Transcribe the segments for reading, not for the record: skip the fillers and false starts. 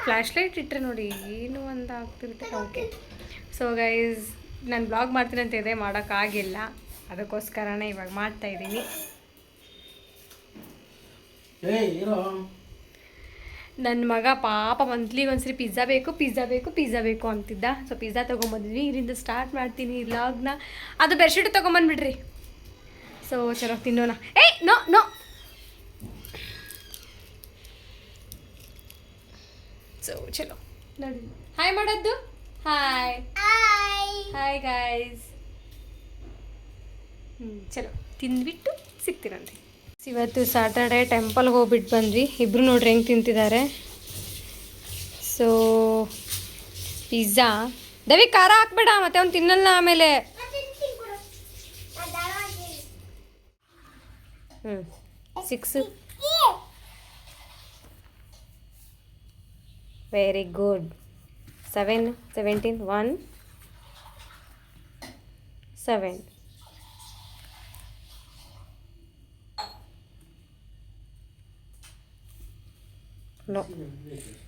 Flash light ಇಟ್ಟರೆ ನೋಡಿ ಏನು ಅಂತ ಆಗ್ತಿರುತ್ತೆ. ಓಕೆ, ಸೊ ಗೈಸ್ ನಾನು ಬ್ಲಾಗ್ ಮಾಡ್ತೀನಿ ಅಂತ ಇದೆ, ಮಾಡೋಕ್ಕಾಗಿಲ್ಲ, ಅದಕ್ಕೋಸ್ಕರನೇ ಇವಾಗ ಮಾಡ್ತಾಯಿದ್ದೀನಿ. ನನ್ನ ಮಗ ಪಾಪ ಮಂತ್ಲಿಗೆ ಒಂದ್ಸರಿ ಪಿಜ್ಜಾ ಬೇಕು ಅಂತಿದ್ದ. ಸೊ ಪಿಜ್ಜಾ ತೊಗೊಂಬಂದಿದ್ವಿ, ಇಲ್ಲಿಂದ ಸ್ಟಾರ್ಟ್ ಮಾಡ್ತೀನಿ ವ್ಲಾಗ್ನ. ಅದು ಬೆಡ್ಶೀಟ್ ತೊಗೊಂಬಂದ್ಬಿಡ್ರಿ. ಸೊ ಚಲೋ ತಿನ್ನೋಣ. ನೋ ನೋ, ಸೊ ಚಲೋ ನೋಡಿ ಹಾಯ್ ಮಾಡೋದು. Hi hi guys. ಚಲೋ ತಿಂದ್ಬಿಟ್ಟು ಸಿಗ್ತೀರಂತೆ. ಇವತ್ತು ಸ್ಯಾಟರ್ಡೆ ಟೆಂಪಲ್ಗೆ ಹೋಗ್ಬಿಟ್ಟು ಬಂದ್ವಿ. ಇಬ್ಬರು ನೋಡ್ರಿ ಹೆಂಗೆ ತಿಂತಿದ್ದಾರೆ. ಸೊ ಪಿಜ್ಜಾ ದವಿ ಖಾರ ಹಾಕ್ಬೇಡ, ಮತ್ತೆ ಅವ್ನು ತಿನ್ನಲ್ಲ ಆಮೇಲೆ. 6 ವೆರಿ ಗುಡ್. 7 17 1 7. ನೋ,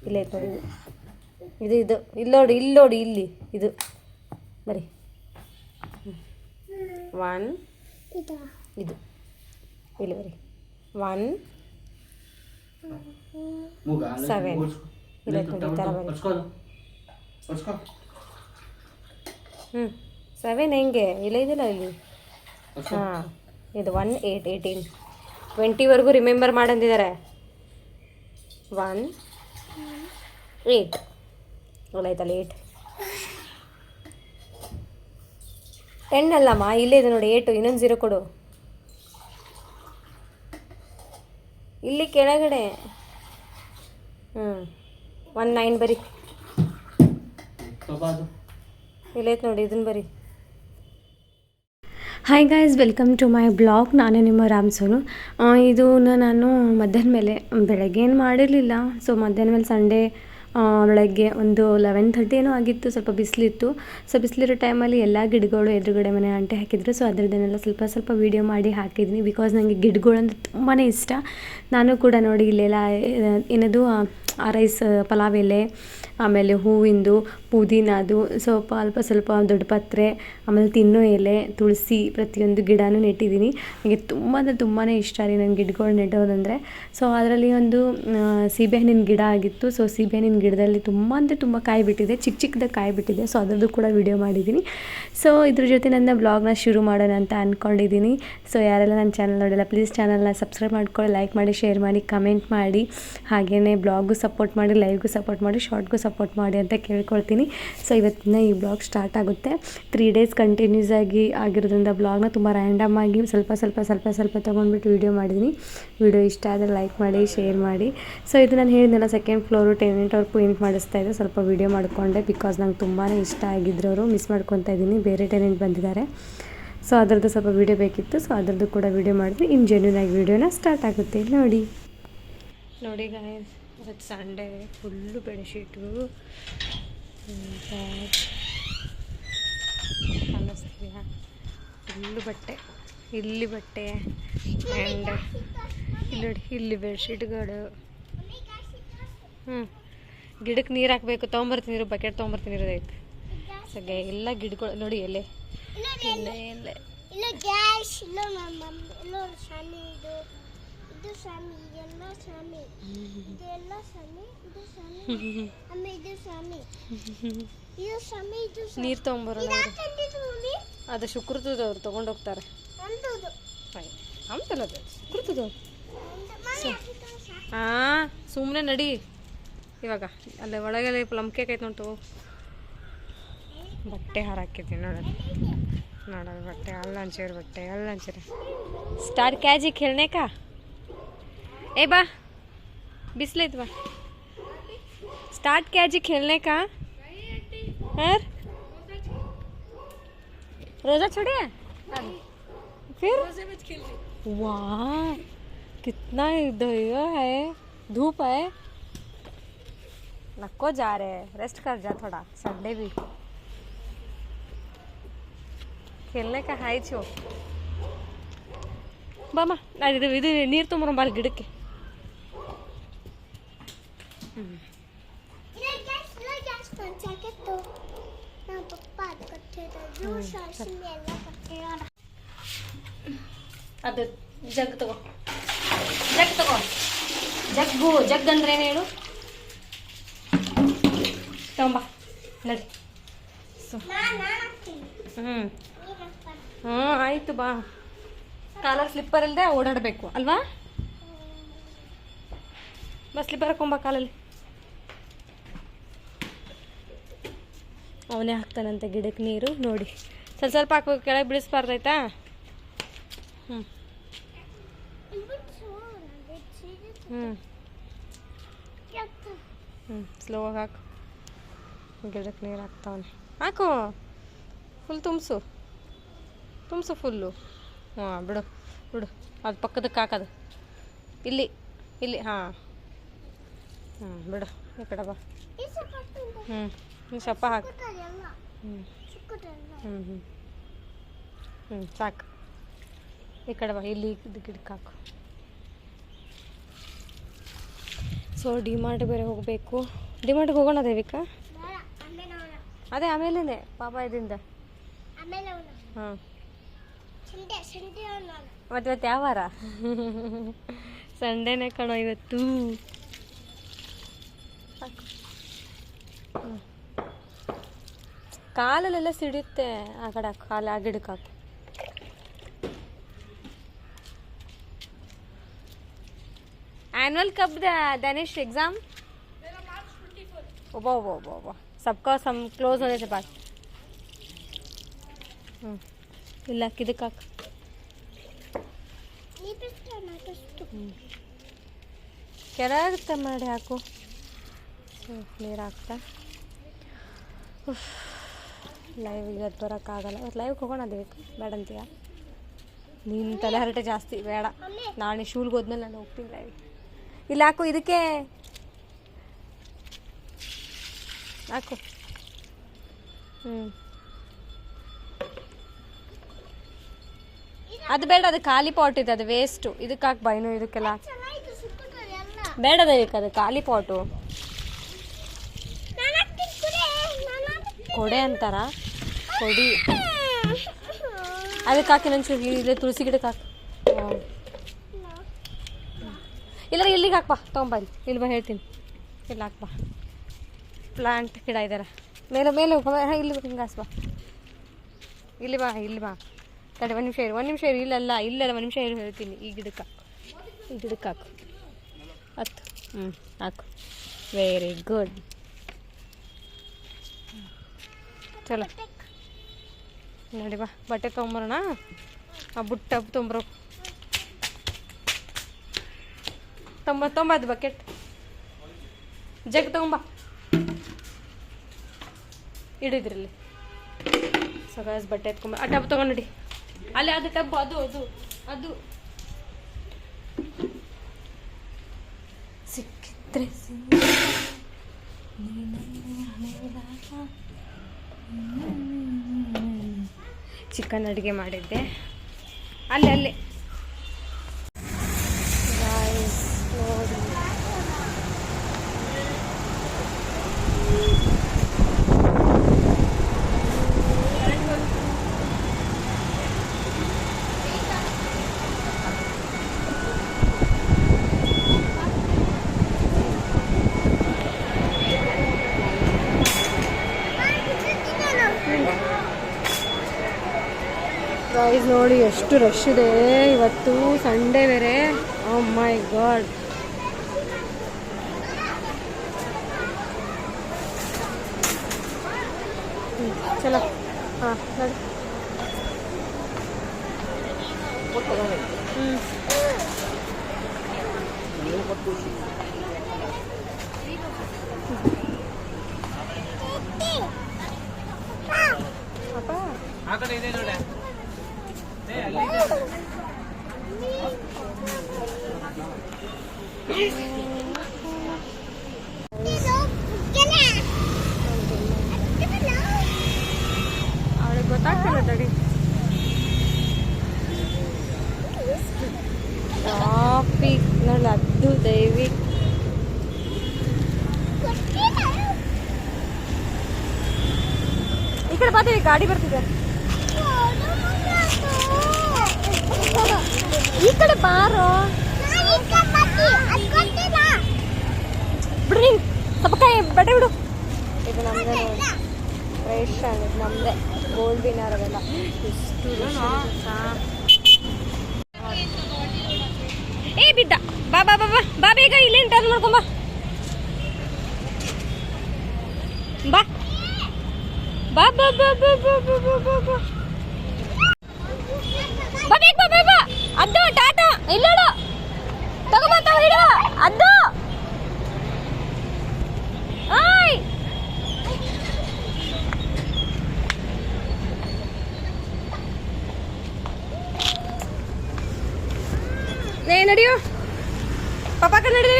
ಇಲ್ಲ ನೋಡಿ, ಇದು ಇಲ್ಲಿ ನೋಡಿ ಇಲ್ಲಿ ಇದು ಬರೀ 1 ಇದು ಇಲ್ಲಿ ಬರೀ 1 7 ಇಲ್ಲ ನೋಡಿ ಈ ಥರ ಬರೀ 7 ಹೆಂಗೆ ಇಲ್ಲ ಇದಿಲ್ಲ ಇಲ್ಲಿ. ಹಾಂ, ಇದು 1 8 18 20ವರೆಗೂ ರಿಮೆಂಬರ್ ಮಾಡಂದಿದ್ದಾರೆ. 1 8 ಒಳ್ಳಾಯ್ತಲ್ಲ 8 10 ಅಲ್ಲಮ್ಮ, ಇಲ್ಲೇ ಇದೆ ನೋಡಿ 8. ಇನ್ನೊಂದು 0 ಕೊಡು ಇಲ್ಲಿ ಕೆಳಗಡೆ. 1 9 ಬರಿ, ಇಲ್ಲೈತೆ ನೋಡಿ ಇದನ್ನು ಬರಿ. Hi guys, welcome to my blog. ನಾನೇ ನಿಮ್ಮ ರಾಮ್ ಸೋನು. ನಾನು ಮಧ್ಯಾಹ್ನ ಮೇಲೆ ಬೆಳಗ್ಗೆ ಏನು ಮಾಡಿರಲಿಲ್ಲ. ಸೊ ಮಧ್ಯಾಹ್ನ ಮೇಲೆ ಸಂಡೇ ಬೆಳಗ್ಗೆ ಒಂದು 11:30 ಏನೋ ಆಗಿತ್ತು. ಸ್ವಲ್ಪ ಬಿಸಿಲಿತ್ತು. ಸೊ ಬಿಸಿಲಿರೋ ಟೈಮಲ್ಲಿ ಎಲ್ಲ ಗಿಡಗಳು ಎದುರುಗಡೆ ಮನೆ ಆಂಟಿ ಹಾಕಿದ್ರು. ಸೊ ಅದರದ್ದನ್ನೆಲ್ಲ ಸ್ವಲ್ಪ ವೀಡಿಯೋ ಮಾಡಿ ಹಾಕಿದ್ದೀನಿ. ಬಿಕಾಸ್ ನನಗೆ ಗಿಡಗಳು ಅಂದರೆ ತುಂಬಾ ಇಷ್ಟ. ನಾನು ಕೂಡ ನೋಡಿ ಇಲ್ಲೆಲ್ಲ ಏನದು ರೈಸ್ ಪಲಾವ್ ಎಲೆ, ಆಮೇಲೆ ಹೂವಿಂದು, ಪುದೀನದು, ಸ್ವಲ್ಪ ದೊಡ್ಡ ಪತ್ರೆ, ಆಮೇಲೆ ತಿನ್ನೋ ಎಲೆ, ತುಳಸಿ, ಪ್ರತಿಯೊಂದು ಗಿಡನೂ ನೆಟ್ಟಿದ್ದೀನಿ. ನನಗೆ ತುಂಬಾ ಇಷ್ಟ ರೀ ನನ್ನ ಗಿಡಗಳು ನೆಡೋದಂದರೆ. ಸೊ ಅದರಲ್ಲಿ ಒಂದು ಸೀಬೆಹಣ್ಣಿನ ಗಿಡ ಆಗಿತ್ತು. ಸೊ ಸೀಬೆಹಣ್ಣಿನ ಗಿಡದಲ್ಲಿ ತುಂಬ ಕಾಯಿ ಬಿಟ್ಟಿದೆ, ಚಿಕ್ಕದಾಗಿ ಕಾಯಿ ಬಿಟ್ಟಿದೆ. ಸೊ ಅದರದ್ದು ಕೂಡ ವಿಡಿಯೋ ಮಾಡಿದ್ದೀನಿ. ಸೊ ಇದ್ರ ಜೊತೆ ನನ್ನ ಬ್ಲಾಗ್ನ ಶುರು ಮಾಡೋಣ ಅಂತ ಅಂದ್ಕೊಂಡಿದ್ದೀನಿ. ಸೊ ಯಾರೆಲ್ಲ ನನ್ನ ಚಾನಲ್ ನೋಡಿಲ್ಲ ಪ್ಲೀಸ್ ಚಾನಲ್ನ ಸಬ್ಸ್ಕ್ರೈಬ್ ಮಾಡ್ಕೊಳ್ಳಿ, ಲೈಕ್ ಮಾಡಿ, ಶೇರ್ ಮಾಡಿ, ಕಮೆಂಟ್ ಮಾಡಿ, ಹಾಗೆಯೇ ಬ್ಲಾಗ್ಗೂ ಸಪೋರ್ಟ್ ಮಾಡಿ, ಲೈವ್ಗೂ ಸಪೋರ್ಟ್ ಮಾಡಿ, ಶಾರ್ಟ್ಗೂ ಸಪೋರ್ಟ್ ಮಾಡಿ ಅಂತ ಕೇಳ್ಕೊಳ್ತೀನಿ. ಸೊ ಇವತ್ತಿನ ಈ ಬ್ಲಾಗ್ ಸ್ಟಾರ್ಟ್ ಆಗುತ್ತೆ. 3 ಡೇಸ್ ಕಂಟಿನ್ಯೂಸ್ ಆಗಿರೋದ್ರಿಂದ ಬ್ಲಾಗ್ನ ತುಂಬ ರ್ಯಾಂಡಮ್ ಆಗಿ ಸ್ವಲ್ಪ ತೊಗೊಂಡ್ಬಿಟ್ಟು ವೀಡಿಯೋ ಮಾಡಿದ್ದೀನಿ. ವಿಡಿಯೋ ಇಷ್ಟ ಆದರೆ ಲೈಕ್ ಮಾಡಿ, ಶೇರ್ ಮಾಡಿ. ಸೊ ಇದು ನಾನು ಹೇಳಿದ್ನಲ್ಲ, 2nd ಫ್ಲೋರು ಟೆನೆಂಟ್ ಅವ್ರು ಪೇಂಟ್ ಮಾಡಿಸ್ತಾ ಇದ್ದೆ. ಸ್ವಲ್ಪ ವೀಡಿಯೋ ಮಾಡಿಕೊಂಡೆ ಬಿಕಾಸ್ ನಂಗೆ ತುಂಬಾ ಇಷ್ಟ ಆಗಿದ್ರು ಅವರು. ಮಿಸ್ ಮಾಡ್ಕೊತಾ ಇದ್ದೀನಿ, ಬೇರೆ ಟೆನೆಂಟ್ ಬಂದಿದ್ದಾರೆ. ಸೊ ಅದರದ್ದು ಸ್ವಲ್ಪ ವೀಡಿಯೋ ಬೇಕಿತ್ತು. ಸೊ ಅದರದ್ದು ಕೂಡ ವೀಡಿಯೋ ಮಾಡಿದ್ವಿ. ಇನ್ನು ಜೆನ್ಯೂನಾಗಿ ವೀಡಿಯೋನ ಸ್ಟಾರ್ಟ್ ಆಗುತ್ತೆ. ನೋಡಿ ಗಾಯ್ಸ್, ಇವತ್ತು ಸಂಡೇ. ಫುಲ್ಲು ಬೆಡ್ಶೀಟು ಅನ್ನಿಸ್ತೀಯಾ, ಫುಲ್ಲು ಬಟ್ಟೆ, ಇಲ್ಲಿ ಬಟ್ಟೆ ಆ್ಯಂಡ್ ಇಲ್ಲಿ ನೋಡಿ ಇಲ್ಲಿ ಬೆಡ್ಶೀಟ್ಗಳು. ಗಿಡಕ್ಕೆ ನೀರು ಹಾಕಬೇಕು, ತೊಗೊಂಬರ್ತೀನಿ, ಬಕೆಟ್ ತೊಗೊಂಬರ್ತೀನಿ ಇರೋದೈತೆ. ಸದ್ಯ ಎಲ್ಲ ಗಿಡಗಳು ನೋಡಿ ಎಲೆ ಎಲೆ ನೀರು ತೊಗೊಂಬರೋಣ. ಅದು ಶುಕ್ರದವ್ರು ತೊಗೊಂಡೋಗ್ತಾರೆ. ಅಂತಲ್ಲ ಶುಕ್ರದವ್ರು. ಹಾಂ ಸುಮ್ಮನೆ ನಡಿ. ಇವಾಗ ಅಲ್ಲೇ ಒಳಗೆಲ್ಲ ಪ್ಲಮ್ ಕೇಕ್ ಐತೆ ನೋಡ್ತು. ಬಟ್ಟೆ ಹಾರಾಕಿದ್ದೀನಿ ನೋಡೋದು ಬಟ್ಟೆ ಅಲ್ಲಂಚೇರು ಸ್ಟಾರ್ಟ್ ಕ್ಯಾಜಿ खेलने का. ए बा बिस्लेत बा स्टार्ट क्याजी खेलने का. यार रोजा छोड़े फिर वाह कितना दया है, धूप है. नको जा रहे, रेस्ट कर जा थोड़ा. संडे भी खेलने का हाई छो. ಬಾಮ ಇದು ನೀರು ತೊಗೊಂಬರ ಗಿಡಕ್ಕೆ. ಜಾಕೆಟ್ಟು ನಮ್ಮ ಪಪ್ಪ ಅದು ಕಟ್ಟಿರೋದು ಶಾಸಿನ ಎಲ್ಲ ಕಟ್ಟಿರೋಣ. ಅದು ಜಗ್ ತಗೋ, ಜಗ್ ತಗೋ. ಜಗ್ಗು ಜಗ್ ಅಂದ್ರೆ ಏನು ಹೇಳು? ತಗೊಂಬ ನಡಿ. ಹ್ಞೂ ಆಯಿತು ಬಾ. ಕಾಲಲ್ಲಿ ಸ್ಲಿಪ್ಪರ್ ಇಲ್ಲದೆ ಓಡಾಡಬೇಕು ಅಲ್ವಾ? ಬಾ ಸ್ಲಿಪ್ಪರ್ ಹಾಕೊಂಬ ಕಾಲಲ್ಲಿ. ಅವನೇ ಹಾಕ್ತಾನಂತೆ ಗಿಡಕ್ಕೆ ನೀರು. ನೋಡಿ ಸ್ವಲ್ಪ ಸ್ವಲ್ಪ ಹಾಕ್ಬೇಕು, ಕೆಳಗೆ ಬಿಡಿಸ್ಬಾರ್ದಾಯ್ತಾ? ಹ್ಞೂ ಹ್ಞೂ ಹ್ಞೂ ಸ್ಲೋವಾಗಿ ಹಾಕು. ಗಿಡಕ್ಕೆ ನೀರು ಹಾಕ್ತಾವನೆ. ಹಾಕು, ಫುಲ್ ತುಂಬಿಸು ಫುಲ್ಲು. ಹಾಂ ಬಿಡು ಬಿಡು. ಅದು ಪಕ್ಕದಕ್ಕೆ ಹಾಕೋದು. ಇಲ್ಲಿ ಇಲ್ಲಿ ಹಾಂ ಬಿಡು. ಈ ಕಡೆ ಬಾ. ಹ್ಞೂ ಸೊಪ್ಪ ಹಾಕು. ಹ್ಞೂ ಸಾಕು. ಈ ಕಡೆ ಬಾ. ಇಲ್ಲಿ ಗಿಡಕ್ಕೆ ಹಾಕು. ಸೊ ಡಿಮಾರ್ಟ್ ಬೇರೆ ಹೋಗಬೇಕು. ಡಿಮಾರ್ಟ್ಗೆ ಹೋಗೋಣ ದೇವಿಕಾ? ಅದೇ ಆಮೇಲೆ ಪಾಪ ಇದರಿಂದ. ಹಾಂ ಮತ್ತೆ ಯಾವ ವಾರ? ಸಂಡೇನೇ ಕಣೋ ಇವತ್ತು. ಕಾಲಲ್ಲೆಲ್ಲ ಸಿಡಿಯುತ್ತೆ. ಆ ಕಡೆ ಹಾಕು, ಕಾಲು ಆ ಗಿಡಕ್ಕೆ ಹಾಕು. एनुअल कब दानिश एग्जाम? ओबा ओबा ओबा ओबा सबका सम क्लोज होने से बाद. ಇಲ್ಲ ಕಿದಕ್ಕೆ ಹಾಕು. ಕೆಳಗೆ ಮಾಡಿ ಹಾಕು. ನೀರು ಹಾಕ್ತಾ. ಲೈವ್ ಇವತ್ತು ಬರೋಕ್ಕಾಗಲ್ಲ. ಇವತ್ತು ಲೈವ್ಗೆ ಹೋಗೋಣ ಬೇಕು ಬೇಡಂತೀಯ? ನೀನು ತಲೆ ಹರಟೆ ಜಾಸ್ತಿ ಬೇಡ. ನಾಳೆ ಶೂಲ್ಗೆ ಹೋದ್ಮೇಲೆ ನಾನು ಹೋಗ್ತೀನಿ ಲೈವ್. ಇಲ್ಲ ಹಾಕು, ಇದಕ್ಕೆ ಹಾಕು. ಅದು ಬೇಡ, ಅದು ಖಾಲಿ ಪಾಟ್ ಇದೆ, ಅದು ವೇಸ್ಟು. ಇದಕ್ಕೆ ಹಾಕಿ ಬೈನು. ಇದಕ್ಕೆಲ್ಲ ಬೇಡ ಬೇಕು, ಅದು ಖಾಲಿ ಪಾಟು. ಕೊಡೆ ಅಂತಾರ, ಕೊಡಿ. ಅದಕ್ಕೆ ಹಾಕಿ ನಂಚೂರು. ಇಲ್ಲೇ ತುಳಸಿ ಗಿಡಕ್ಕೆ ಹಾಕು. ಇಲ್ಲ ಇಲ್ಲಿಗೆ ಹಾಕ್ಬಾ. ತೊಗೊಂಬ ಇಲ್ಲಿ ಬಾ, ಹೇಳ್ತೀನಿ. ಇಲ್ಲಿ ಹಾಕ್ಬಾ. ಪ್ಲಾಂಟ್ ಗಿಡ ಇದ್ದಾರೆ ಮೇಲೆ ಮೇಲೆ. ಇಲ್ಲಿ ಹಿಂಗಾಸ್ ಬಾ. ಇಲ್ಲಿ ಬಾ, ಇಲ್ಲಿ ಬಾ. ತಡೆ ಒಂದು ನಿಮಿಷ ಇರು, ಒಂದು ನಿಮಿಷ ಇರು. ಇಲ್ಲಲ್ಲ ಇಲ್ಲಲ್ಲ, ಒಂದು ನಿಮಿಷ ಇರು, ಹೇಳ್ತೀನಿ. ಈ ಗಿಡಕ್ಕೆ ಹಾಕು, ಈ ಗಿಡಕ್ಕೆ ಹಾಕು. ಹತ್ತು. ಹಾಕು. Very good. ಚಲೋ ನೋಡಿ ಬಾ. ಬಟ್ಟೆ ತೊಗೊಂಬರೋಣ. ಆ ಬುಟ್ಟ ತೊಂಬರೋ. ತೊಂಬದು ಬಕೆಟ್. ಜಗ್ ತೊಗೊಂಬ. ಇಡಿದ್ರಲ್ಲಿ ಸಗಾಸ್ ಬಟ್ಟೆ ಎತ್ಕೊಂಬ. ಆ ಟಬ್ ತೊಗೊಂಡು ಅಲ್ಲಿ. ಅದು ಟಬ್, ಅದು ಅದು ಅದು ಸಿಕ್ಕಿದ್ರೆ ಚಿಕನ್ ಅಡುಗೆ ಮಾಡಿದ್ದೆ ಅಲ್ಲಿ ಅಲ್ಲಿ. ನೋಡಿ ಗೈಸ್, ನೋಡಿ ಎಷ್ಟು ರಶ್ ಇದೆ ಇವತ್ತು. ಸಂಡೇ ಬೇರೆ. ಓ ಮೈ ಗಾಡ್. ಚಲೋ. ಹಾಂ ನೋಡಿ. ಅವಳಿಗೆ ಗೊತ್ತಾಗ್ತಿಲ್ಲ ತಡಿ. ಟ್ರಾಫಿಕ್ ನೋಡಿ, ಅದು ದಯವಿಟ್ಟು ದೇವಿ ಗಾಡಿ ಬರ್ತಿದೆ. ಈ ಕಡೆ ಬಾರೋ ಬಿಡ್ರಿ, ಸ್ವಲ್ಪ ಕೈ ಬಟ್ಟೆ ಬಿಡು. ಇದು ನಮ್ದೇ ನೋಡಿ, ರೇಷನ್ ಇದು ನಮ್ದೇ, ಗೋಲ್ಡ್ ವಿನ್ನರ್ ಅವೆಲ್ಲ. ಎಷ್ಟು ಏ ಬಿದ್ದ. ಬಾ ಬಾ ಬಾ ಬಾ ಬೇಗ ಇಲ್ಲೇನು ಟರ್ನ್ ಮಾಡ್ಕೊಂಬ. ಬಾ ಬಾ ಬಾ ಬಾ ಬಾ ಬಾ ಬಾ ಬಾ ಬಾ ಬಾ ಬಾ ಬೇಗ ಬಾ ಬಾ ಬಾ. ಅದ್ದು ಟಾಟಾ ಇಲ್ಲೋಡು, ತಗೋಬಾ ತಗೋ ಹಿಡು ಅದ್ದು. ಆಯ್ ನೇ ನಡಿಯೋ ಪಾಪ ನಡಿ.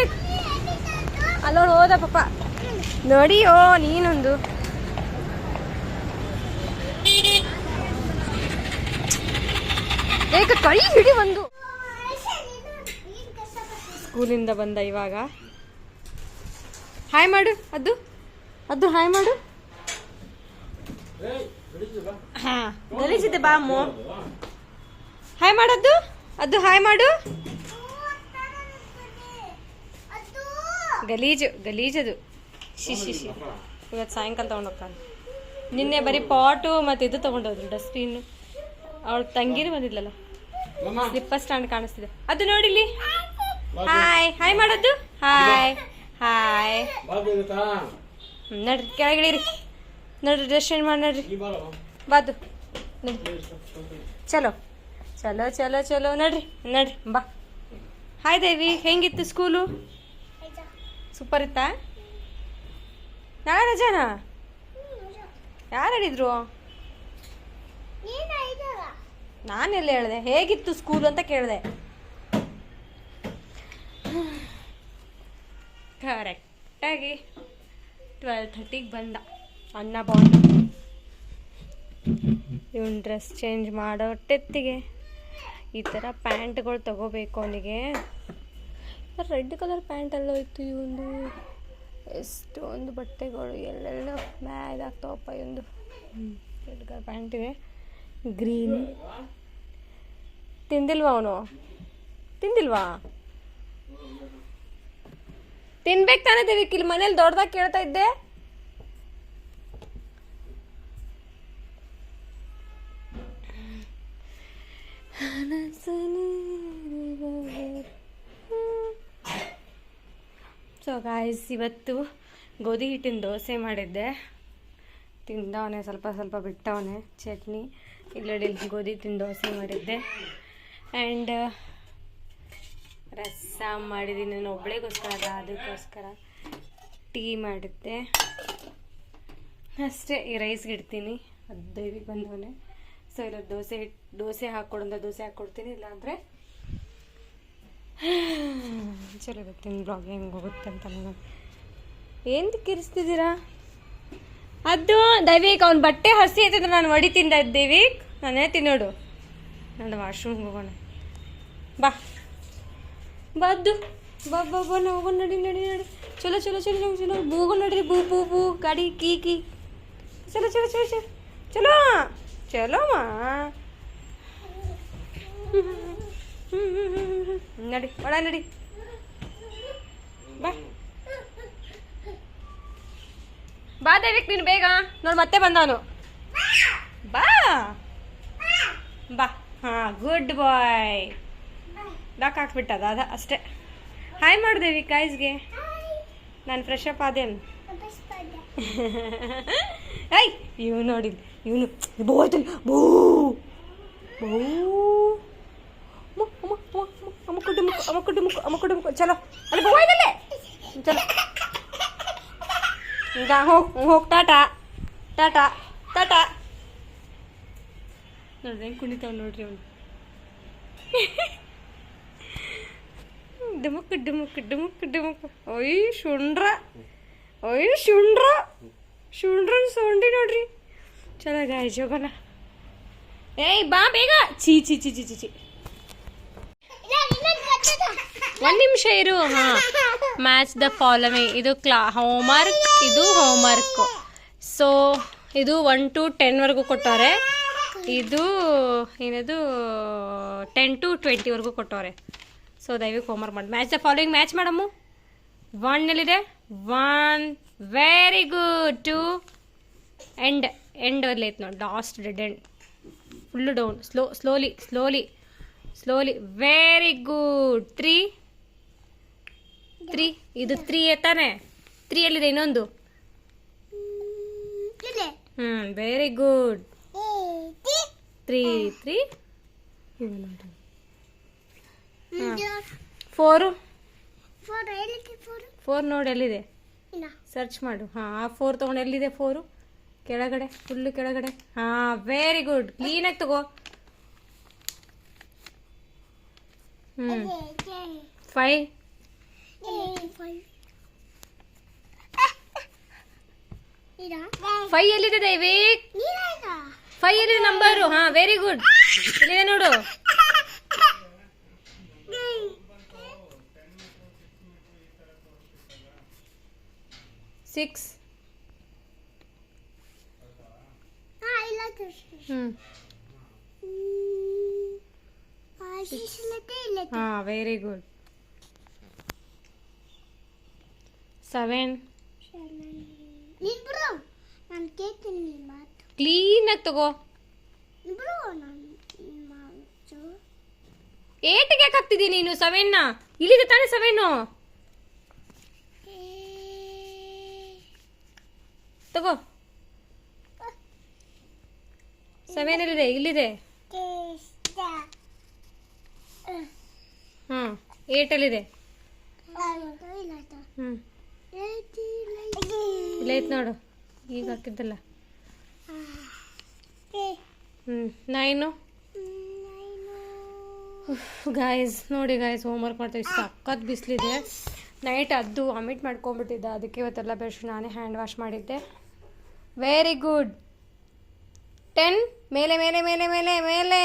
ಅಲ್ಲೋಡು ಹೋದ ಪಾಪ. ನಡಿಯೋ ನೀನೊಂದು. ಏಕ ಕೈ ಹಿಡಿ ಒಂದು. ಸ್ಕೂಲಿಂದ ಬಂದ ಇವಾಗ. ಹಾಯ್ ಮಾಡು ಅದು, ಅದು ಹಾಯ್ ಮಾಡು. ಹಾ ಗಲೀಜಿದೆ ಬಾ ಅಮ್ಮು. ಹಾಯ್ ಮಾಡದ್ದು, ಅದು ಹಾಯ್ ಮಾಡು. ಗಲೀಜು ಗಲೀಜದು. ಶಿಶಿ ಇವತ್ತು ಸಾಯಂಕಾಲ ತೊಗೊಂಡೋಗ್ತಾನೆ. ನಿನ್ನೆ ಬರೀ ಪಾಟು ಮತ್ತು ಇದು ತೊಗೊಂಡೋದ್ರು, ಡಸ್ಟ್ಬಿನ್. ಅವಳ ತಂಗಿನೂ ಬಂದಿದ್ಲಲ್ಲ, ಸ್ಲಿಪ್ಪರ್ ಸ್ಟ್ಯಾಂಡ್ ಕಾಣಿಸ್ತಿದೆ. ಅದು ನೋಡಿಲಿ. ಹಾಯ್ ಹಾಯ್ ಮಾಡೋದು. Hi hi. ನಡ್ರಿ ಕೆಳಗಿಳಿರಿ, ನೋಡ್ರಿ ಡ್ರೆಸ್ ಚೇಂಜ್ ಮಾಡಿ ನಡ್ರಿ. ಬಾದು ನಡ್ರಿ, ಚಲೋ ಚಲೋ ಚಲೋ ಚಲೋ ನಡ್ರಿ ನಡ್ರಿ ಬಾ. ಹಾಯ್ ದೇವಿ, ಹೆಂಗಿತ್ತು ಸ್ಕೂಲು? ಸೂಪರ್ ಇತ್ತಾ? ನಾಳೆ ರಜಾನಾ? ಯಾರು ಹೇಳಿದ್ರು? ನಾನೆಲ್ಲ ಹೇಳಿದೆ ಹೇಗಿತ್ತು ಸ್ಕೂಲ್ ಅಂತ ಕೇಳಿದೆ. ಕರೆಕ್ಟಾಗಿ 12:30ಗೆ ಬಂದ ಅಣ್ಣ ಬಾಂಡ್. ಇವನ್ ಡ್ರೆಸ್ ಚೇಂಜ್ ಮಾಡೋ ಟೆತ್ತಿಗೆ ಈ ಥರ ಪ್ಯಾಂಟ್ಗಳು ತಗೋಬೇಕು ಅವನಿಗೆ. ರೆಡ್ ಕಲರ್ ಪ್ಯಾಂಟ್ ಎಲ್ಲ ಇತ್ತು ಇವೊಂದು. ಎಷ್ಟೊಂದು ಬಟ್ಟೆಗಳು ಎಲ್ಲೆಲ್ಲ ಮ್ಯಾಗ್ ಆಗ್ತಾವಪ್ಪ ಇವೊಂದು. ರೆಡ್ ಕಲರ್ ಪ್ಯಾಂಟಿಗೆ ಗ್ರೀನ್. ತಿಂದಿಲ್ವಾ ಅವನು? ತಿಂದಿಲ್ವಾ? ತಿನ್ಬೇಕು ತಾನೇ ದೇವಿಕ್, ಇಲ್ಲಿ ಮನೇಲಿ ದೊಡ್ಡದಾಗಿ ಕೇಳ್ತಾ ಇದ್ದೆ. ಸೊ ಗಾಯ್ಸ್, ಇವತ್ತು ಗೋಧಿ ಹಿಟ್ಟಿನ ದೋಸೆ ಮಾಡಿದ್ದೆ. ತಿಂದವನೆ, ಸ್ವಲ್ಪ ಸ್ವಲ್ಪ ಬಿಟ್ಟವನೆ. ಚಟ್ನಿ ಇಲ್ಲಡಿ, ಗೋಧಿ ಹಿಟ್ಟಿನ ದೋಸೆ ಮಾಡಿದ್ದೆ. ಆ್ಯಂಡ್ ರಸಂ ಮಾಡಿದ್ದೀನಿ ನಾನು ಒಬ್ಬಳಿಗೋಸ್ಕರ, ಅದಕ್ಕೋಸ್ಕರ ಟೀ ಮಾಡಿದ್ದೆ ಅಷ್ಟೇ. ಈ ರೈಸ್ಗೆ ಇಡ್ತೀನಿ. ಅದು ದೇವಿಗೆ ಬಂದವನೆ. ಸೊ ಇಲ್ಲ ದೋಸೆ ಹಾಕ್ಕೊಡಂತ ದೋಸೆ ಹಾಕ್ಕೊಡ್ತೀನಿ, ಇಲ್ಲಾಂದರೆ ಚಲೋ ಗೊತ್ತೀನಿ ಬ್ಲಾಗ್ ಹೆಂಗೆ ಹೋಗುತ್ತೆ ಅಂತ. ನಾನು ಏನು ಕಿರಿಸ್ತಿದ್ದೀರಾ? ಅದು ದೈವಿಕ್ ಅವ್ನ ಬಟ್ಟೆ ಹಸಿ ಐತಂದ್ರೆ ನಾನು ಹೊಡಿತೀನಿ. ದೈವಿಕ್ ನಾನು ಹೇಳ್ತೀನಿ ನೋಡು. ನಾನು ವಾಶ್ರೂಮ್ಗೆ ಹೋಗೋಣ ಬಾ. ಬಾದ್ದು ಬಾ ಬಾ ಬಾ ನಾವು ಹೋಗೋಣ. ನಡಿ ನಡಿ ನಡಿ. ಚಲೋ ಚಲೋ ಚಲೋ ಚಲೋ ಬೂಗು ನಡ್ರಿ. ಬೂ ಬೂ ಬೂ ಗಾಡಿ ಕೀ ಕೀ. ಚಲೋ ಚಲೋ ಚಲೋ ಚಲೋ ಚಲೋ ಚಲೋ ಮಾ. ನಡಿ ಒಳ ನಡಿ ಬಾ ಬಾ ದೇವಿಕ್, ನೀನು ಬೇಗ ನೋಡಿ ಮತ್ತೆ ಬಂದವನು. ಬಾ ಬಾ. ಹಾಂ ಗುಡ್ ಬಾಯ್. ಲಾಕ್ ಹಾಕ್ಬಿಟ್ಟದ ಅದ ಅಷ್ಟೇ. ಹಾಯ್ ಮಾಡು ದೇವಿಕ್ ಗಾಯ್ಸ್ಗೆ. ನಾನು ಫ್ರೆಶ್ ಅಪ್ ಆದೇನು. ಐ ಇವ್ ನೋಡಿಲ್ಲ ಇವನು ಬೋಯ್ತಲ್ಲ. ಬೂ ಬೂ ಅಮ್ಮಕ್ಕುಡ್ಡು ಚಲೋ ಅಲ್ಲಿ ಬೋಯ್ದಲ್ಲೇ. ಚಲೋ ಈಗ ಹೋಗಿ ಟಾಟಾ ಟಾಟಾ ಟಾಟಾ. ನೋಡ್ರಿ ಹೆಂಗೆ ಕುಣಿತಾವ ನೋಡ್ರಿ ಅವನು. ಡುಮುಕ್ ಡುಮುಕ್ ಡುಮುಕ್ ಡುಮುಕ್. ಒಯ್ ಶುಂಡ್ರ, ಒಯ್ ಶುಂಡ್ರ ಶುಂಡ್ರನ್ ಸೌಂಡಿ ನೋಡ್ರಿ. ಚಲೋ ಗಾಯ್ಸ್ ಹೋಗೋಣ. ಏಯ್ ಬಾ ಬೇಗ. ಚೀ ಚಿ ಚಿ ಚಿ ಚಿ ಚಿ. ಒಂದು ನಿಮಿಷ ಇರು. ಹಾಂ, ಮ್ಯಾಚ್ ದ ಫಾಲೋವಿಂಗ್. ಇದು ಹೋಮ್ವರ್ಕ್, ಇದು ಹೋಮ್ವರ್ಕ್. ಸೊ ಇದು 1 to 10ವರೆಗೂ ಕೊಟ್ಟವ್ರೆ. ಇದು ಏನದು 10 to 20ವರೆಗೂ ಕೊಟ್ಟವ್ರೆ. ಸೊ ದಯವಿಟ್ಟು ಹೋಮ್ವರ್ಕ್ ಮಾಡಿ. ಮ್ಯಾಚ್ ದ ಫಾಲೋಯಿಂಗ್ ಮ್ಯಾಚ್ ಮಾಡಮ್ಮು. 1 ಎಲ್ಲಿದೆ? 1 ವೆರಿ ಗುಡ್. 2 ಎಂಡ್ ಅಲ್ಲಿ ಐತೆ ನೋಡಿ, last dead end. Full down, slowly very good. 3 ಇದು 3 ತಾನೆ. 3 ಎಲ್ಲಿದೆ ಇನ್ನೊಂದು? Very good. 3 4 ನೋಡಿ ಎಲ್ಲಿದೆ, ಸರ್ಚ್ ಮಾಡು. ಹಾಂ, ಆ 4 ತೊಗೊಂಡು ಎಲ್ಲಿದೆ? 4 ಕೆಳಗಡೆ, ಫುಲ್ಲು ಕೆಳಗಡೆ. ಹಾಂ, ವೆರಿ ಗುಡ್. ಕ್ಲೀನಾಗಿ ತಗೋ. 5 ಎಲ್ಲಿದೆ ದೈವಿಕ್? 5 ಎಲ್ಲಿದೆ ನಂಬರು? ಹಾಂ, ವೆರಿ ಗುಡ್. ಎಲ್ಲಿದೆ ನೋಡು. 6 ಹಾಂ, ವೆರಿ ಗುಡ್. 7 ಕ್ಲೀನಾಗಿ ತಗೋ. 8ಗೆ ಯಾಕೆ ಹಾಕ್ತಿದ್ದೀನಿ ನೀನು? 7 ಇಲ್ಲಿದೆ ತಾನೇ 7 ತಗೋ. 7 ಎಲ್ಲಿದೆ? ಇಲ್ಲಿದೆ. ಹಾಂ, 8 ಎಲ್ಲಿದೆ? ಇಲ್ಲೇ ಐತೆ ನೋಡು, ಈಗ ಹಾಕಿದ್ದಲ್ಲ. 9 ಗಾಯ್ಸ್ ನೋಡಿ ಗಾಯ್ಸ್, ಹೋಮ್ವರ್ಕ್ ಮಾಡ್ತೀವಿ. ಸಖತ್ ಬಿಸಿಲಿದೆ. ನೈಟ್ ಅದು ವಾಮಿಟ್ ಮಾಡ್ಕೊಂಡ್ಬಿಟ್ಟಿದ್ದೆ, ಅದಕ್ಕೆ ಇವತ್ತೆಲ್ಲ ಬೆಸ್ಟ್ ನಾನೇ ಹ್ಯಾಂಡ್ ವಾಶ್ ಮಾಡಿದ್ದೆ. Very good. 10 ಮೇಲೆ ಮೇಲೆ ಮೇಲೆ ಮೇಲೆ ಮೇಲೆ.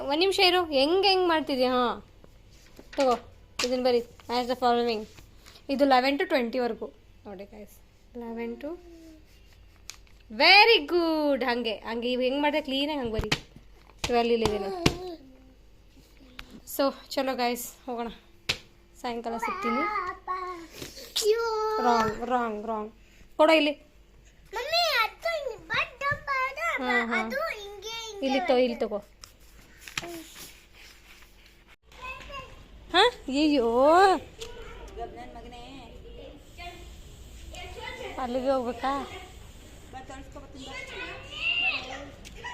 ಒಂದು ನಿಮಿಷ ಇರು, ಹೆಂಗೆ ಮಾಡ್ತಿದ್ಯಾ? ಹಾಂ ತಗೋ, ಇದನ್ನು ಬರೀ ಆ್ಯಸ್ ದ ಫಾಲೋವಿಂಗ್. ಇದು 11 to 20ವರೆಗೂ ನೋಡಿ ಗಾಯ್ಸ್. 11 to very good. ಹಾಗೆ ಇವು ಹೆಂಗೆ ಮಾಡಿದೆ ಕ್ಲೀನಾಗಿ ಹಂಗೆ ಬರೀ. 12 ಇಲ್ಲಿದೆ. ಸೊ ಚಲೋ ಗಾಯ್ಸ್, ಹೋಗೋಣ. ಸಾಯಂಕಾಲ ಸಿಗ್ತೀನಿ. ರಾಂಗ್ ಕೊಡ ಇಲ್ಲಿ. ಹಾಂ ಇಲ್ಲಿ ತಗೋ. ಹಾಂ, ಅಯ್ಯೋ ಅಲ್ಲಿಗೆ ಹೋಗ್ಬೇಕಾ?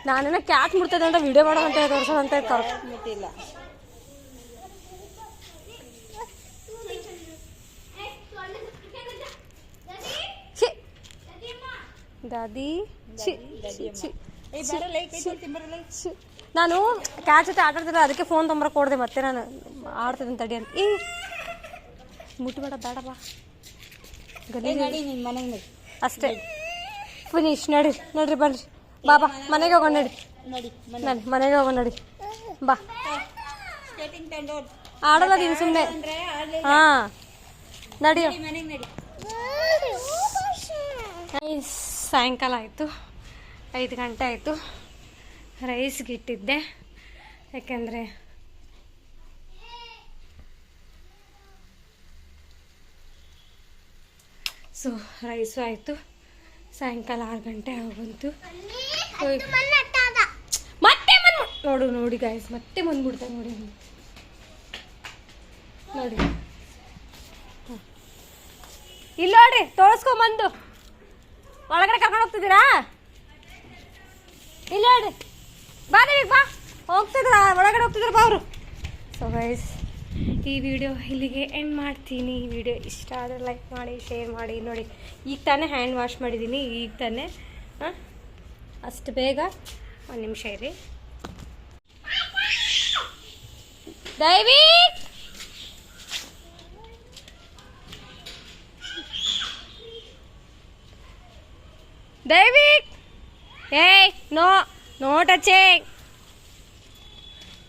ನಾನೇನ ಕ್ಯಾಟ್ ಮುಡ್ತದೆ ಅಂತ ವಿಡಿಯೋ ಮಾಡೋ ಅಂತ ತೋರಿಸೋದಂತ ಕರ್ಕೊಂಡ್ಬಿಟ್ಟಿಲ್ಲ. ದಾದಿ ನಾನು ಕ್ಯಾಟ್ ಜೊತೆ ಆಟಾಡ್ತಿಲ್ಲ, ಅದಕ್ಕೆ ಫೋನ್ ತೊಂಬರಕ್ಕೆ ಕೊಡ್ದೆ. ಮತ್ತೆ ನಾನು ಆಡ್ತಿದ್ದೀನಿ ತಡಿ ಅಂತ. ಮುಟ್ಬೇಡ, ಬೇಡಪ್ಪ. ಅಷ್ಟೇ, ಫಿನಿಶ್. ನಡ್ರಿ ಬನ್ರಿ. ಬಾ ಮನೆಗೆ ಹೋಗೋಣ. ಮನೆಗೆ ಹೋಗೋಣ ನಡಿ. ಬಾ, ಆಡಲ್ಲ ನೀನು ಸುಮ್ಮನೆ. ಹಾಂ ನಡಿ. ಸಾಯಂಕಾಲ ಆಯಿತು, 5 ಗಂಟೆ ಆಯಿತು. ರೈಸ್ಗೆ ಇಟ್ಟಿದ್ದೆ, ಯಾಕೆಂದರೆ ಸೊ ರೈಸು ಆಯಿತು. ಸಾಯಂಕಾಲ 6 ಗಂಟೆ ಆಗೋಂತು. ಮತ್ತೆ ನೋಡಿ ಗಾಯ್ಸ್, ಮತ್ತೆ ಬಂದ್ಬಿಡ್ತಾರೆ ನೋಡಿ. ಇಲ್ಲಿ ನೋಡ್ರಿ, ತೋರಿಸ್ಕೊಂಬಂದು ಒಳಗಡೆ ಕರ್ಕೊಂಡು ಹೋಗ್ತಿದ್ದೀರಾ? ಇಲ್ಲಿ ನೋಡ್ರಿ, ಬಾ ಹೋಗ್ತಿದ್ರ ಒಳಗಡೆ ಹೋಗ್ತಿದ್ರು ಬಾ ಅವರು. ಸೊ ಗೈಸ್, ಈ ವಿಡಿಯೋ ಇಲ್ಲಿಗೆ ಎಂಡ್ ಮಾಡ್ತೀನಿ. ಈ ವಿಡಿಯೋ ಇಷ್ಟ ಆದರೆ ಲೈಕ್ ಮಾಡಿ, ಶೇರ್ ಮಾಡಿ. ನೋಡಿ, ಈಗ ತಾನೇ ಹ್ಯಾಂಡ್ ವಾಶ್ ಮಾಡಿದ್ದೀನಿ, ಈಗ ತಾನೇ. ಅಷ್ಟು ಬೇಗ 1 ನಿಮಿಷ ಇರಿ. ದಯವಿಟ್ಟು ಏಯ್, ನೋ ಟಚಿಂಗ್.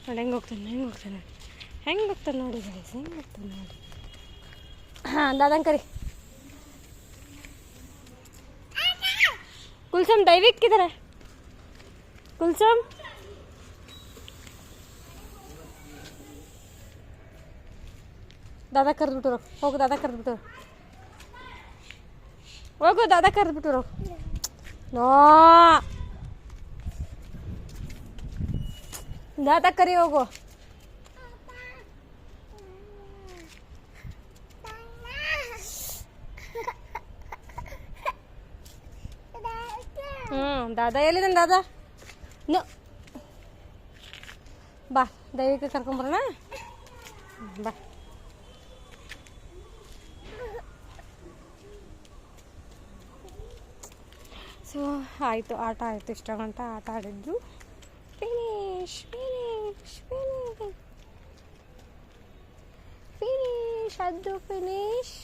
ನೋಡಿ ಹೆಂಗೆ ಹೋಗ್ತಾನೆ ನೋಡಿ ಗೈಸ್, ಹೆಂಗೆ ಹೋಗ್ತಾನೆ ನೋಡಿ. ಹಾಂ ದಾದಂಕರಿ ಕುಲ್ಸಮ್ ದೈವಿಕ್ಕಿದ್ದಾರೆ. ಕುಲ್ಸಮ್ ದಾದಾ ಕರೆದ್ಬಿಟ್ಟು ಹೋಗು. ದಾದಾ ಕರೆದ್ಬಿಟ್ಟು ಹೋಗು. ದಾದಾ ಕರೆದ್ಬಿಟ್ಟು ನೋ ದಾದಾ ಕರಿ ಹೋಗು. ದಾದಾ ಎಲ್ಲಿದೆ ದಾದಾ? ನೋ ಬಾ ದೈವಿಕ ಕರ್ಕೊಂಬರೋಣ ಬಾ. ಸೊ ಆಯಿತು, ಆಟ ಆಯಿತು. ಇಷ್ಟ ಗಂಟ ಆಟ ಆಡಿದ್ರು. ಫಿನಿಶ್ ಫಿನಿಶ್ ಫಿನಿಶ್ ಫಿನಿಶ್ ಅದು ಫಿನಿಶ್.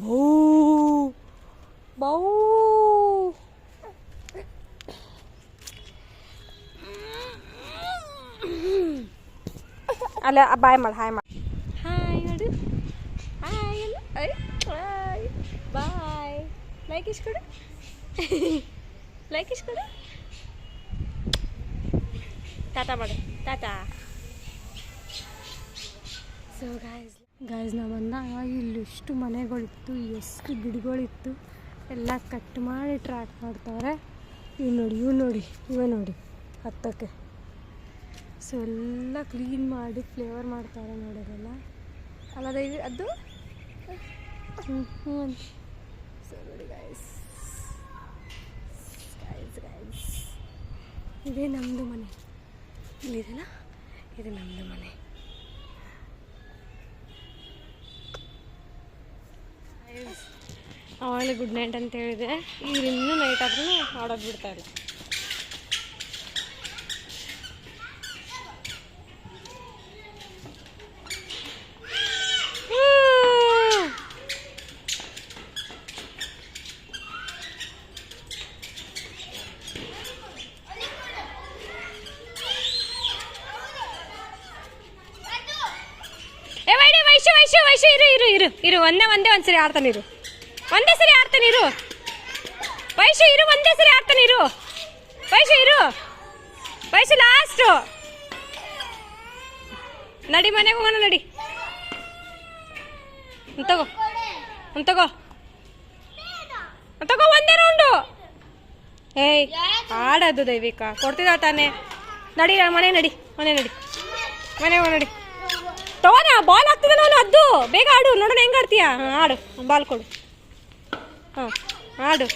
ಬೌ ಬೌ ಅಲ್ಲ ಬಾಯ್ ಮಾಡಿ ಹಾಯ್ ಮಾಡಿ. ಹಾಯ್ ಮಾಡು. ಹಾಯ್ ಅಲ್ಲ ಹಾಯ್ ಬಾಯ್. ಲೈಕ್ ಇಸ್ಕೊಡು. ಲೈಕ್ ಇಸ್ಕೊಡು. ಟಾಟಾ ಮಾಡು. ಟಾಟಾ. ಸೊ ಗಾಯ್ಸ್ ನಾವು ಬಂದಾಗ ಇಲ್ಲಿ ಎಷ್ಟು ಮನೆಗಳಿತ್ತು, ಎಷ್ಟು ಗಿಡಗಳಿತ್ತು, ಎಲ್ಲ ಕಟ್ ಮಾಡಿ ಟ್ರ್ಯಾಕ್ ಮಾಡ್ತಾವ್ರೆ. ಇವು ನೋಡಿ ಇವೇ ನೋಡಿ ಹತ್ತಕ್ಕೆ. ಸೊ ಎಲ್ಲ ಕ್ಲೀನ್ ಮಾಡಿ ಫ್ಲೇವರ್ ಮಾಡ್ತಾರೆ ನೋಡೋದೆಲ್ಲ ಅಲ್ಲದ ಇದು ಅದು. ಸೊ ನೋಡಿ ಗಾಯ್ಸ್ ಇದೇ ನಮ್ಮದು ಮನೆ. ಇಲ್ಲಿದೆಲ್ಲ ಇದು ನಮ್ಮದು ಮನೆ. ಅವಳೆ ಗುಡ್ ನೈಟ್ ಅಂತ ಹೇಳಿದೆ. ಈಗ ಇನ್ನೂ ನೈಟ್ ಆದ್ರೂ ಆಡೋದು ಬಿಡ್ತಾ ಇಲ್ಲ. ವೈಶು ಇರು ಒಂದೇ ಒಂದ್ಸರಿ ಆಡ್ತಾನೆ ಇರು. ಒಂದೇ ಸರಿ ಆಡ್ತಾನೆ ಇರು ವೈಶು. ಇರು ಒಂದೇ ಸರಿ ಆಡ್ತಾನೆ ಇರು ವೈಶು. ಇರು ವೈಶು. ಲಾಸ್ಟು ನಡಿ ಮನೆಗೆ ಹೋಗೋಣ. ನಡಿ ತಗೋ ತಗೋ ತಗೋ ಒಂದೇ ರೌಂಡು. ಏಯ್ ಆಡೋದು ದೈವಿಕ ಕೊಡ್ತಿದ್ದ ತಾನೆ. ನಡಿ ಮನೆ ನಡಿ ಮನೆ ನಡಿ. ತಗೋಣ ಬಾಲ್ ಆಗ್ತದೆ ನಾನು. ಅದು ಬೇಗ ಆಡು ನೋಡೋಣ ಹೆಂಗೆ ಆಡ್ತೀಯ. ಹಾಂ ಆಡು. ಬಾಲ್ ಕೊಡು. ಹಾಂ ಆಡು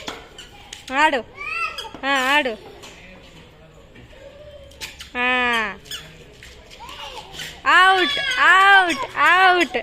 ಹಾಂ ಆಡು. ಹಾಂ ಔಟ್ ಔಟ್ ಔಟ್.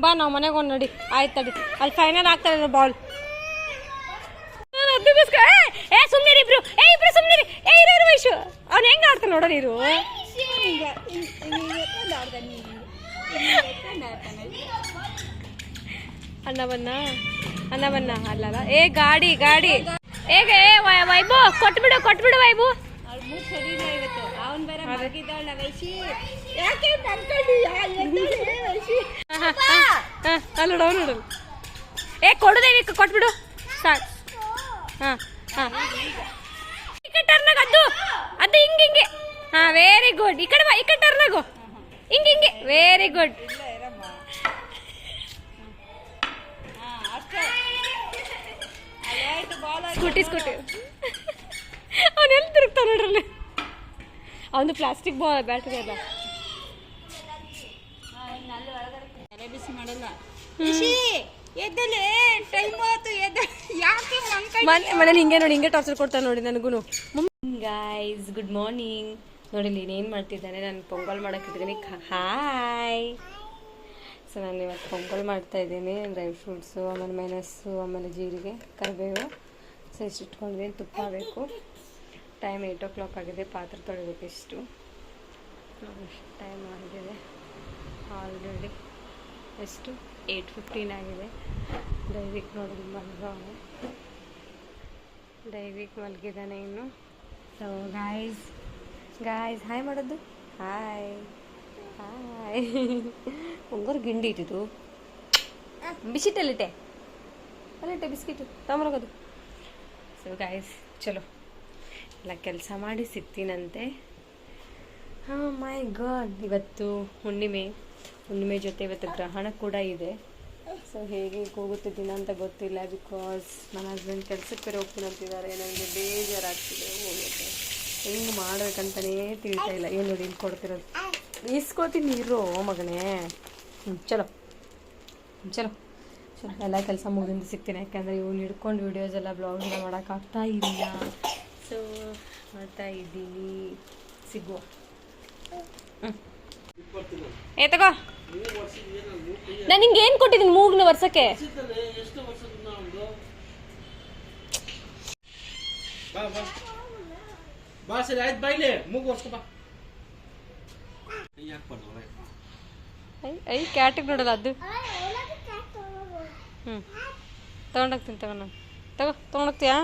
ಬಾ ನಾವು ಮನೆಗೆ ಒಂದು ನೋಡಿ. ಆಯ್ತು ತಡಿ, ಅಲ್ಲಿ ಫೈನಲ್ ಆಗ್ತಾರೆ ಬಾಲ್. ಸುಮ್ಮನೆ ಇಬ್ರು ಸುಮ್ಮನೆ. ಇರು ವೈಶು. ಅವ್ನು ಹೆಂಗೆ ಆಡ್ತಾನೆ ನೋಡೋ ನೀರು. ಅಣ್ಣ ಬನ್ನ ಅಲ್ಲಲ್ಲ. ಗಾಡಿ ಹೇಗೆ ವೈಬು ಕೊಟ್ಬಿಡು ವೈಬು. ನೋಡು ಕೊಡುದೇವಿ ಕೊಟ್ಬಿಡು ಸಾಕು. ಟರ್ನಾಗ ಅದು ಹಿಂಗೆ. ಹಾಂ ವೆರಿ ಗುಡ್. ಈ ಕಡೆ ಬಾ. ಈ ಕಡೆ ಟರ್ನಾಗು ಹಿಂಗೆ. Very good. ಸ್ಕೂಟಿ ಅವನು ಎಲ್ಲಿ ತಿರುಗ್ತಾವ ನೋಡ್ರಲ್ಲಿ. ಅವನು ಪ್ಲಾಸ್ಟಿಕ್ ಬ್ಯಾಟ್ರಿ ಅಲ್ಲ. ಬಿಸಿ ಮಾಡಲ್ಲ. ಮನೇಲಿ ಹಿಂಗೆ ನೋಡಿ, ಹಿಂಗೆ ಟಾರ್ಚರ್ ಕೊಡ್ತಾನೆ ನೋಡಿ ನನಗೂ. Guys good morning. ನೋಡಿ ಏನು ಮಾಡ್ತಿದ್ದಾನೆ. ನಾನು ಪೊಂಗಲ್ ಮಾಡೋಕ್ಕಿದ್ದೀನಿ. ಹಾಯ್. ಸೊ ನಾನು ಇವತ್ತು ಪೊಂಗಲ್ ಮಾಡ್ತಾಯಿದ್ದೀನಿ. ಡ್ರೈ ಫ್ರೂಟ್ಸು, ಆಮೇಲೆ ಮೆಣಸು, ಆಮೇಲೆ ಜೀರಿಗೆ, ಕರಿಬೇವು ಸೊ ಇಷ್ಟು ಇಟ್ಕೊಂಡಿದ್ದೀನಿ. ತುಪ್ಪ ಬೇಕು. ಟೈಮ್ 8 o'clock ಆಗಿದೆ. ಪಾತ್ರೆ ತೊಳಿಬೇಕಿಷ್ಟು ಟೈಮ್ ಆಗಿದೆ ಆಲ್ರೆಡಿ. ಎಷ್ಟು 8:15 ಆಗಿದೆ. ದೈವಿಕ್ ನೋಡಿ ದೈವಿಕ್ ಮಲಗಿದ್ದಾನೆ ಇನ್ನು. ಸೊ ಗಾಯ್ಸ್ ಹಾಯ್ ಮಾಡೋದು. ಹಾಯ್ ಒಂಗೂರು ಗಿಂಡಿ ಇಟ್ಟಿದ್ದು ಬಿಸಿಟ್ಟಲ್ಲಿಟ್ಟೆ ಅಲ್ಲಿಟ್ಟೆ ಬಿಸ್ಕಿಟು ತಗೊಂಬರೋದು. ಸೊ ಗಾಯ್ಸ್ ಚಲೋ ಎಲ್ಲ ಕೆಲಸ ಮಾಡಿ ಸಿಗ್ತೀನಂತೆ. ಮೈ ಗಾಡ್, ಇವತ್ತು ಹುಣ್ಣಿಮೆ ಜೊತೆ ಇವತ್ತು ಗ್ರಹಣ ಕೂಡ ಇದೆ. ಸೊ ಹೇಗೆ ಹೋಗುತ್ತೆ ದಿನ ಅಂತ ಗೊತ್ತಿಲ್ಲ. ಬಿಕಾಸ್ ನನ್ನ ಹಸ್ಬೆಂಡ್ ಕೆಲಸಕ್ಕೆ ಬೇರೆ ಹೋಗ್ತೀನಿ ಅಂತಿದ್ದಾರೆ. ನನಗೆ ಬೇಜಾರಾಗ್ತಿದೆ ಹೋಗುತ್ತೆ. ಹೆಂಗೆ ಮಾಡ್ಬೇಕಂತಲೇ ತಿಳಿತಾ ಇಲ್ಲ. ಏನು ನೋಡಿ ಇಲ್ಲಿ ಕೊಡ್ತಿರೋದು ಇಸ್ಕೋತೀನಿ ಇರೋ ಮಗನೇ. ಚಲೋ ಎಲ್ಲ ಕೆಲಸ ಮುಗಿದಿಂದ ಸಿಗ್ತೀನಿ. ಯಾಕಂದರೆ ಇವನು ಹಿಡ್ಕೊಂಡು ವೀಡಿಯೋಸ್ ಎಲ್ಲ ಬ್ಲಾಗ್ ಎಲ್ಲ ಮಾಡೋಕ್ಕಾಗ್ತಾ ಇಲ್ಲ. ಸೊ ಮಾಡ್ತಾ ಇದ್ದೀನಿ. ಸಿಗುವ ತಗೋ. ನಾನು ನಿಂಗೆ ಏನು ಕೊಟ್ಟಿದ್ದೀನಿ ಮೂಗ್ನ ವರ್ಷಕ್ಕೆ? ಐ ಕ್ಯಾಟಿಗೆ ನೋಡಲ್ಲ ಅದು. ತೊಗೊಂಡೋಗ್ತೀನಿ ತೊಗೊಂಡೋಗ್ತೀಯಾ?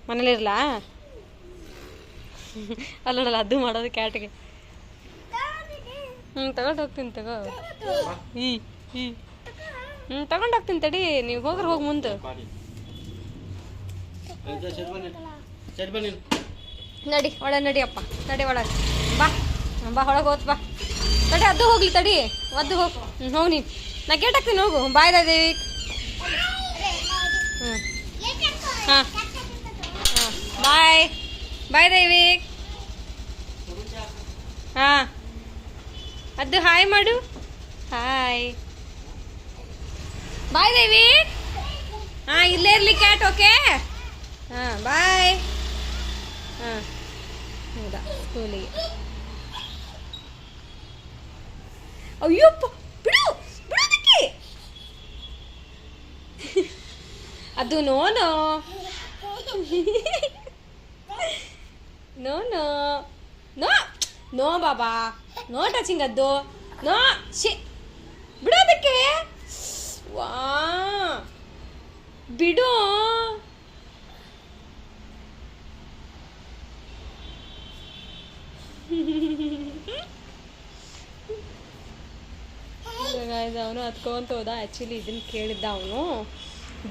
ಮನೇಲಿರಲಾ? ಅಲ್ಲಿ ನೋಡಲ್ಲ ಅದು ಮಾಡೋದು ಕ್ಯಾಟಿಗೆ. ತಗೊಂಡೋಗ್ತೀನಿ ತಗೋ. ತಗೊಂಡೋಗ್ತೀನಿ ತಡಿ. ನೀವು ಹೋಗಿ ಮುಂದೆ ನಡಿ ನಡಿಯಪ್ಪ. ನಡಿ ಒಳಗೆ ಬಾ ಒಳಗೆ ಹೋತ್ ಬಾ. ತಡಿ ಅದು ಹೋಗ್ಲಿ ತಡಿ. ಅದು ಹೋಗಿ ನೀನು. ನಾ ಗೇಟ್ ಹಾಕ್ತೀನಿ ಹೋಗು. ಬಾಯ್ ದೇವಿ. ಹಾಂ ಬಾಯ್ ದೇವಿ. ಹಾಂ ಅದು ಹಾಯ್ ಮಾಡು. ಹಾಯ್ ಬಾಯ್ ದೇವಿ. ಹಾಂ ಇಲ್ಲೇ ಇರಲಿ ಕ್ಯಾಟ್. Okay bye. ಹೌದಾ ಸ್ಕೂಲಿಗೆ. ಅಯ್ಯಪ್ಪ ಬಿಡೋದಕ್ಕೆ ಅದು ನೋ ಬಾಬಾ. No touching. ಅದು ನೋ ಬಿಡೋದಕ್ಕೆ. ವಾ ಬಿಡು. ಅವನು ಹತ್ಕೊಂತ ಹೋದ. ಆ್ಯಕ್ಚುಲಿ ಇದನ್ನು ಕೇಳಿದ್ದ ಅವನು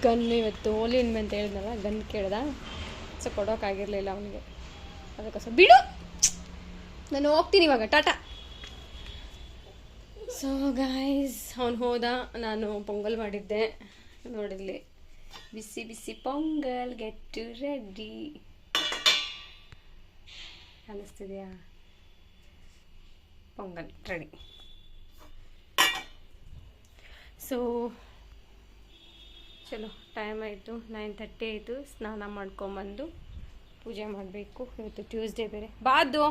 ಗನ್ನು. ಇವತ್ತು ಹೋಲಿ ಹುಣ್ಣಿಮೆ ಅಂತ ಹೇಳಿದ್ನಲ್ಲ, ಗನ್ ಕೇಳ್ದ. ಸೊ ಕೊಡೋಕ್ಕಾಗಿರಲಿಲ್ಲ ಅವನಿಗೆ. ಅದಕ್ಕೋಸ್ಕರ ಬಿಡು. ನಾನು ಹೋಗ್ತೀನಿ ಇವಾಗ. ಟಾಟಾ. ಸೊ ಗಾಯ್ಸ್ ಅವನು ಹೋದ. ನಾನು ಪೊಂಗಲ್ ಮಾಡಿದ್ದೆ. ನೋಡಿಲ್ಲಿ ಬಿಸಿ ಪೊಂಗಲ್. Get ready. ಕಾಣಿಸ್ತಿದೆಯಾ? ಪೊಂಗಲ್ ರೆಡಿ. ಸೊ ಚಲೋ ಟೈಮ್ ಆಯಿತು. 9:30 ಆಯಿತು. ಸ್ನಾನ ಮಾಡ್ಕೊಂಬಂದು ಪೂಜೆ ಮಾಡಬೇಕು. ಇವತ್ತು ಟ್ಯೂಸ್ಡೇ ಬೇರೆ. ಬಾದು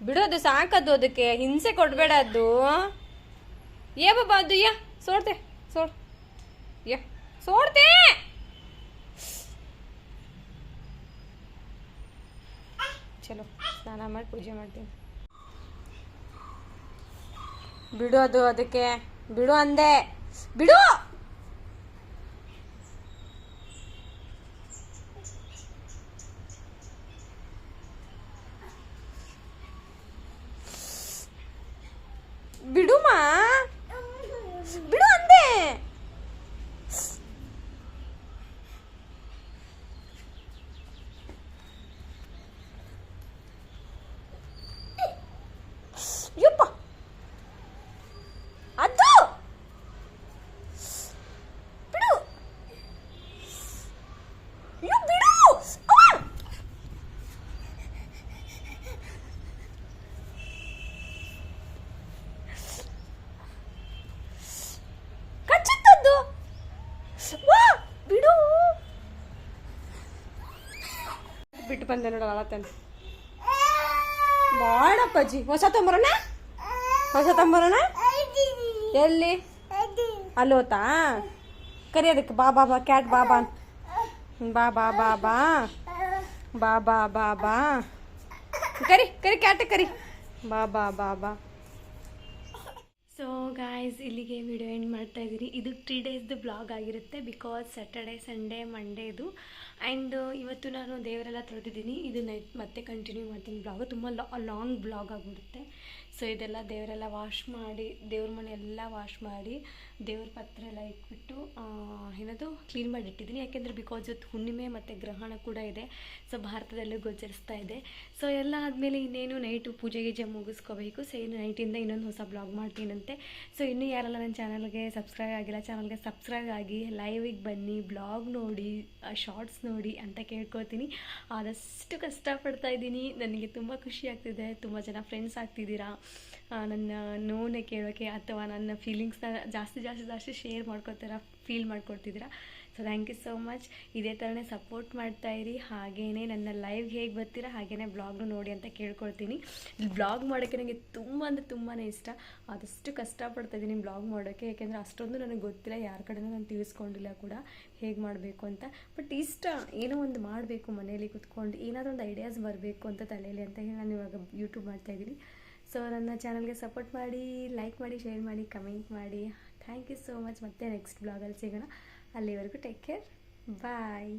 ಬಿಡೋದು ಸಾಕದು. ಅದಕ್ಕೆ ಹಿಂಸೆ ಕೊಡಬೇಡ. ಅದು ಬಾಬಾ ಅದು ಸೋಡ್ತೆ ಚಲೋ ಸ್ನಾನ ಮಾಡಿ ಪೂಜೆ ಮಾಡ್ತೀನಿ. ಬಿಡು ಅದು. ಅದಕ್ಕೆ ಬಿಡು ಅಂದೆ. ಬಿಡು. ಬಿಡುಮಾ. ಬಿಡು ಅಂದೆ. ಯಪ್ಪ ಅದು ಬಿಡು. ಬಿಡು. ಕಚ್ಚುತ್ತದ್ದು. ವಾ ಬಿಡು. ಬಿಟ್ಟು ಬಂದೆ ನೋಡ. ಅಳತಾನೆ. ಮಾಡಪ್ಪಜ್ಜಿ. ಹೊಸ ತಂಬರೋಣ. ಎಲ್ಲಿ? ಅಲ್ಲಿ ಹೋತಾ ಕರಿಯೋದಕ್ಕೆ. ಬಾ ಕ್ಯಾಟ್ ಬಾ ಬಾ ಬಾ ಬಾ ಬಾ ಕರಿ ಕರಿ ಕ್ಯಾಟ ಕರಿ ಬಾ ಬಾ ಬಾ ಬಾ. ಸೊ ಗಾಯ್ಸ್, ಇಲ್ಲಿಗೆ ವಿಡಿಯೋ ಎಂಡ್ ಮಾಡ್ತಾ ಇದ್ದೀನಿ. ಇದು 3 ಡೇಸ್ದು ಬ್ಲಾಗ್ ಆಗಿರುತ್ತೆ, ಬಿಕಾಸ್ ಸ್ಯಾಟರ್ಡೆ ಸಂಡೇ ಮಂಡೇದು. ಆ್ಯಂಡ್ ಇವತ್ತು ನಾನು ದೇವರೆಲ್ಲ ತೊಳೆದಿದ್ದೀನಿ. ಇದು ನೈಟ್ ಮತ್ತೆ ಕಂಟಿನ್ಯೂ ಮಾಡ್ತೀನಿ ಬ್ಲಾಗ್. ತುಂಬ ಲಾಂಗ್ ಬ್ಲಾಗ್ ಆಗಿಬಿಡುತ್ತೆ. ಸೊ ಇದೆಲ್ಲ ದೇವರೆಲ್ಲ ವಾಶ್ ಮಾಡಿ, ದೇವ್ರ ಮನೆ ಎಲ್ಲ ವಾಶ್ ಮಾಡಿ, ದೇವ್ರ ಪತ್ರ ಎಲ್ಲ ಇಟ್ಬಿಟ್ಟು ಏನದು ಕ್ಲೀನ್ ಮಾಡಿ ಇಟ್ಟಿದ್ದೀನಿ. ಯಾಕೆಂದರೆ ಬಿಕಾಸ್ ಇವತ್ತು ಹುಣ್ಣಿಮೆ ಮತ್ತು ಗ್ರಹಣ ಕೂಡ ಇದೆ. ಸೊ ಭಾರತದಲ್ಲೂ ಗೋಚರಿಸ್ತಾ ಇದೆ. ಸೊ ಎಲ್ಲ ಆದಮೇಲೆ ಇನ್ನೇನು ನೈಟು ಪೂಜೆ ಗೀಜೆ ಮುಗಿಸ್ಕೋಬೇಕು. ಸೊ ಇನ್ನು ನೈಟಿಂದ ಇನ್ನೊಂದು ಹೊಸ ಬ್ಲಾಗ್ ಮಾಡ್ತೀನಂತೆ. ಸೊ ಇನ್ನೂ ಯಾರೆಲ್ಲ ನನ್ನ ಚಾನಲ್ಗೆ ಸಬ್ಸ್ಕ್ರೈಬ್ ಆಗಿಲ್ಲ, ಚಾನಲ್ಗೆ ಸಬ್ಸ್ಕ್ರೈಬ್ ಆಗಿ, ಲೈವಿಗೆ ಬನ್ನಿ, ಬ್ಲಾಗ್ ನೋಡಿ, ಶಾರ್ಟ್ಸ್ ನೋಡಿ ಅಂತ ಕೇಳ್ಕೊತೀನಿ. ಆದಷ್ಟು ಕಷ್ಟಪಡ್ತಾ ಇದ್ದೀನಿ. ನನಗೆ ತುಂಬ ಖುಷಿ ಆಗ್ತಿದೆ. ತುಂಬ ಜನ ಫ್ರೆಂಡ್ಸ್ ಆಗ್ತಿದ್ದೀರಾ, ನನ್ನ ನೋವನ್ನೇ ಕೇಳೋಕ್ಕೆ ಅಥವಾ ನನ್ನ ಫೀಲಿಂಗ್ಸ್ನ ಜಾಸ್ತಿ ಶೇರ್ ಮಾಡ್ಕೊತೀರಾ, ಫೀಲ್ ಮಾಡ್ಕೊಡ್ತಿದ್ದೀರಾ. So thank you so much. ಇದೇ ಥರನೇ ಸಪೋರ್ಟ್ ಮಾಡ್ತಾಯಿರಿ. ಹಾಗೆಯೇ ನನ್ನ ಲೈವ್ಗೆ ಹೇಗೆ ಬರ್ತೀರಾ ಹಾಗೆಯೇ ಬ್ಲಾಗ್ನು ನೋಡಿ ಅಂತ ಕೇಳ್ಕೊಳ್ತೀನಿ. ಬ್ಲಾಗ್ ಮಾಡೋಕ್ಕೆ ನನಗೆ ತುಂಬ ಅಂದರೆ ತುಂಬಾ ಇಷ್ಟ. ಆದಷ್ಟು ಕಷ್ಟಪಡ್ತಾಯಿದ್ದೀನಿ ಬ್ಲಾಗ್ ಮಾಡೋಕ್ಕೆ. ಯಾಕೆಂದರೆ ಅಷ್ಟೊಂದು ನನಗೆ ಗೊತ್ತಿಲ್ಲ, ಯಾರ ಕಡೆನೂ ನಾನು ತಿಳಿಸ್ಕೊಂಡಿಲ್ಲ ಕೂಡ ಹೇಗೆ ಮಾಡಬೇಕು ಅಂತ. ಬಟ್ ಇಷ್ಟ, ಏನೋ ಒಂದು ಮಾಡಬೇಕು ಮನೇಲಿ ಕೂತ್ಕೊಂಡು, ಏನಾದರೂ ಒಂದು ಐಡಿಯಾಸ್ ಬರಬೇಕು ಅಂತ ತಲೆಯಲ್ಲಿ ಅಂತ ಹೇಳಿ ನಾನು ಇವಾಗ ಯೂಟ್ಯೂಬ್ ಮಾಡ್ತಾಯಿದ್ದೀನಿ. ಸೊ ನನ್ನ ಚಾನಲ್ಗೆ ಸಪೋರ್ಟ್ ಮಾಡಿ, ಲೈಕ್ ಮಾಡಿ, ಶೇರ್ ಮಾಡಿ, ಕಮೆಂಟ್ ಮಾಡಿ. Thank you so much. ಮತ್ತೆ ನೆಕ್ಸ್ಟ್ ಬ್ಲಾಗಲ್ಲಿ ಸಿಗೋಣ. ಅಲ್ಲಿವರೆಗೂ ಟೇಕ್ ಕೇರ್, ಬಾಯ್.